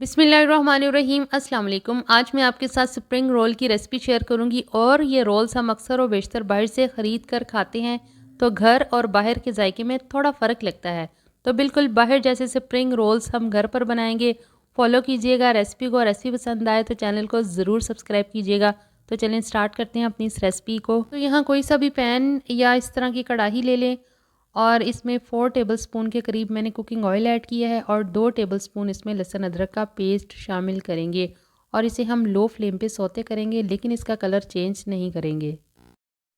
बिस्मिल्लाहिर्रहमानिर्रहीम अस्सलाम वालेकुम। आज मैं आपके साथ स्प्रिंग रोल की रेसिपी शेयर करूंगी। और ये रोल्स हम अक्सर और बेशतर बाहर से ख़रीद कर खाते हैं तो घर और बाहर के जायके में थोड़ा फ़र्क लगता है। तो बिल्कुल बाहर जैसे स्प्रिंग रोल्स हम घर पर बनाएंगे। फॉलो कीजिएगा रेसिपी को। रेसिपी पसंद आए तो चैनल को ज़रूर सब्सक्राइब कीजिएगा। तो चलें स्टार्ट करते हैं अपनी इस रेसिपी को। तो यहाँ कोई सा भी पैन या इस तरह की कढ़ाई ले लें और इसमें 4 टेबलस्पून के करीब मैंने कुकिंग ऑयल ऐड किया है और 2 टेबलस्पून इसमें लहसुन अदरक का पेस्ट शामिल करेंगे और इसे हम लो फ्लेम पे सौते करेंगे, लेकिन इसका कलर चेंज नहीं करेंगे।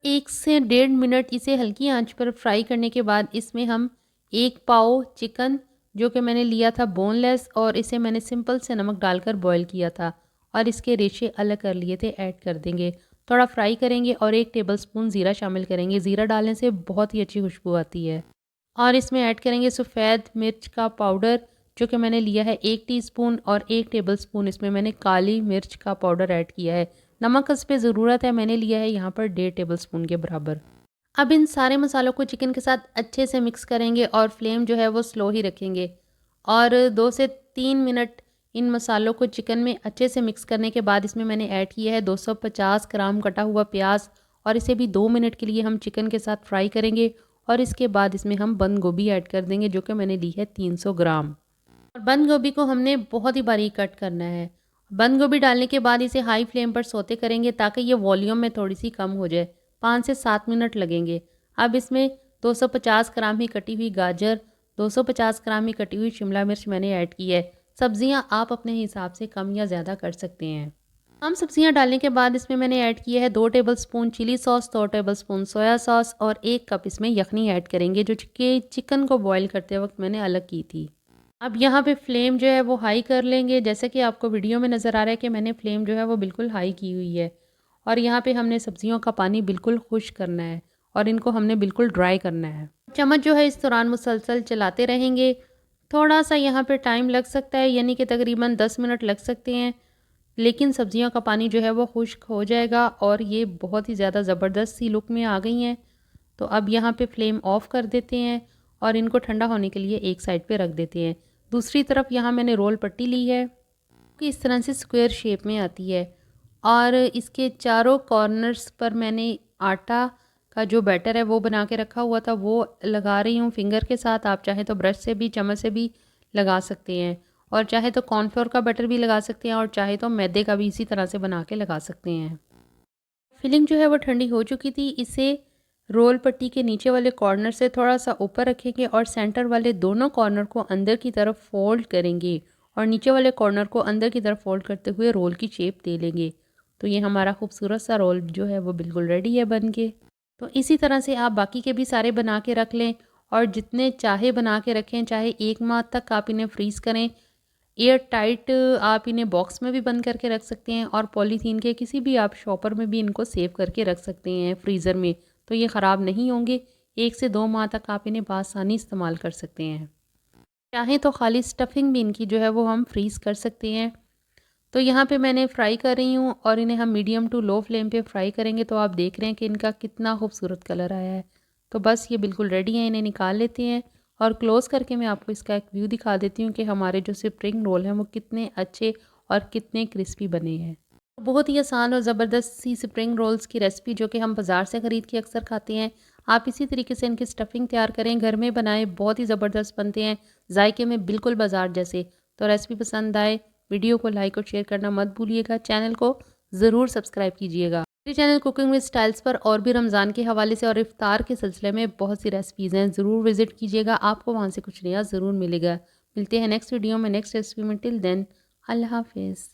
1 से 1.5 मिनट इसे हल्की आंच पर फ्राई करने के बाद इसमें हम 1 पाव चिकन जो कि मैंने लिया था बोनलेस, और इसे मैंने सिंपल से नमक डालकर बॉईल किया था और इसके रेशे अलग कर लिए थे, ऐड कर देंगे। थोड़ा फ्राई करेंगे और 1 टेबलस्पून ज़ीरा शामिल करेंगे। ज़ीरा डालने से बहुत ही अच्छी खुशबू आती है। और इसमें ऐड करेंगे सफ़ेद मिर्च का पाउडर जो कि मैंने लिया है 1 टीस्पून, और 1 टेबलस्पून इसमें मैंने काली मिर्च का पाउडर ऐड किया है। नमक इस पे ज़रूरत है, मैंने लिया है यहाँ पर 1.5 टेबलस्पून के बराबर। अब इन सारे मसालों को चिकन के साथ अच्छे से मिक्स करेंगे और फ्लेम जो है वो स्लो ही रखेंगे। और 2 से 3 मिनट इन मसालों को चिकन में अच्छे से मिक्स करने के बाद इसमें मैंने ऐड किया है 250 ग्राम कटा हुआ प्याज, और इसे भी 2 मिनट के लिए हम चिकन के साथ फ्राई करेंगे। और इसके बाद इसमें हम बंद गोभी ऐड कर देंगे जो कि मैंने ली है 300 ग्राम। और बंद गोभी को हमने बहुत ही बारीक कट करना है। बंद गोभी डालने के बाद इसे हाई फ्लेम पर सौते करेंगे ताकि ये वॉल्यूम में थोड़ी सी कम हो जाए। 5 से 7 मिनट लगेंगे। अब इसमें 250 ग्राम ही कटी हुई गाजर, 250 ग्राम ही कटी हुई शिमला मिर्च मैंने ऐड की है। सब्जियां आप अपने हिसाब से कम या ज़्यादा कर सकते हैं। हम सब्जियां डालने के बाद इसमें मैंने ऐड किया है 2 tablespoon chilli sauce, 2 tablespoon soya sauce और 1 कप इसमें यखनी ऐड करेंगे जो कि चिकन को बॉईल करते वक्त मैंने अलग की थी। अब यहाँ पे फ्लेम जो है वो हाई कर लेंगे। जैसे कि आपको वीडियो में नज़र आ रहा है कि मैंने फ्लेम जो है वो बिल्कुल हाई की हुई है। और यहाँ पे हमने सब्जियों का पानी बिल्कुल खुश्क करना है और इनको हमने बिल्कुल ड्राई करना है। चम्मच जो है इस दौरान मुसलसल चलाते रहेंगे। थोड़ा सा यहाँ पे टाइम लग सकता है, यानी कि तकरीबन 10 मिनट लग सकते हैं, लेकिन सब्जियों का पानी जो है वो खुश्क हो जाएगा और ये बहुत ही ज़्यादा ज़बरदस्त सी लुक में आ गई हैं। तो अब यहाँ पे फ्लेम ऑफ कर देते हैं और इनको ठंडा होने के लिए एक साइड पे रख देते हैं। दूसरी तरफ यहाँ मैंने रोल पट्टी ली है कि इस तरह से स्क्वायर शेप में आती है और इसके चारों कॉर्नर्स पर मैंने आटा का जो बैटर है वो बना के रखा हुआ था वो लगा रही हूँ फिंगर के साथ। आप चाहें तो ब्रश से भी, चम्मच से भी लगा सकते हैं, और चाहे तो कॉर्नफ्लोर का बैटर भी लगा सकते हैं, और चाहे तो मैदे का भी इसी तरह से बना के लगा सकते हैं। फिलिंग जो है वो ठंडी हो चुकी थी। इसे रोल पट्टी के नीचे वाले कॉर्नर से थोड़ा सा ऊपर रखेंगे और सेंटर वाले दोनों कॉर्नर को अंदर की तरफ फोल्ड करेंगे और नीचे वाले कॉर्नर को अंदर की तरफ फोल्ड करते हुए रोल की शेप दे लेंगे। तो ये हमारा खूबसूरत सा रोल जो है वो बिल्कुल रेडी है बन के। तो इसी तरह से आप बाकी के भी सारे बना के रख लें और जितने चाहे बना के रखें। चाहे 1 माह तक आप इन्हें फ्रीज़ करें, एयर टाइट आप इन्हें बॉक्स में भी बंद करके रख सकते हैं और पॉलीथीन के किसी भी आप शॉपर में भी इनको सेव करके रख सकते हैं फ्रीज़र में, तो ये ख़राब नहीं होंगे। 1 से 2 माह तक आप इन्हें बासानी इस्तेमाल कर सकते हैं। चाहें तो खाली स्टफिंग भी इनकी जो है वो हम फ्रीज़ कर सकते हैं। तो यहाँ पे मैंने फ्राई कर रही हूँ और इन्हें हम मीडियम टू लो फ्लेम पे फ्राई करेंगे। तो आप देख रहे हैं कि इनका कितना खूबसूरत कलर आया है। तो बस ये बिल्कुल रेडी है, इन्हें निकाल लेते हैं और क्लोज़ करके मैं आपको इसका एक व्यू दिखा देती हूँ कि हमारे जो स्प्रिंग रोल हैं वो कितने अच्छे और कितने क्रिस्पी बने हैं। बहुत ही आसान और ज़बरदस्त सी स्प्रिंग रोल्स की रेसिपी जो कि हम बाज़ार से ख़रीद के अक्सर खाते हैं, आप इसी तरीके से इनकी स्टफिंग तैयार करें, घर में बनाएं, बहुत ही ज़बरदस्त बनते हैं, जायके में बिल्कुल बाज़ार जैसे। तो रेसिपी पसंद आए वीडियो को लाइक और शेयर करना मत भूलिएगा। चैनल को ज़रूर सब्सक्राइब कीजिएगा। मेरे चैनल कुकिंग विद स्टाइल्स पर और भी रमज़ान के हवाले से और इफ्तार के सिलसिले में बहुत सी रेसिपीज़ हैं, ज़रूर विज़िट कीजिएगा। आपको वहाँ से कुछ नया ज़रूर मिलेगा। मिलते हैं नेक्स्ट वीडियो में नेक्स्ट रेसिपी में। टिल देन अल्लाह हाफ़िज़।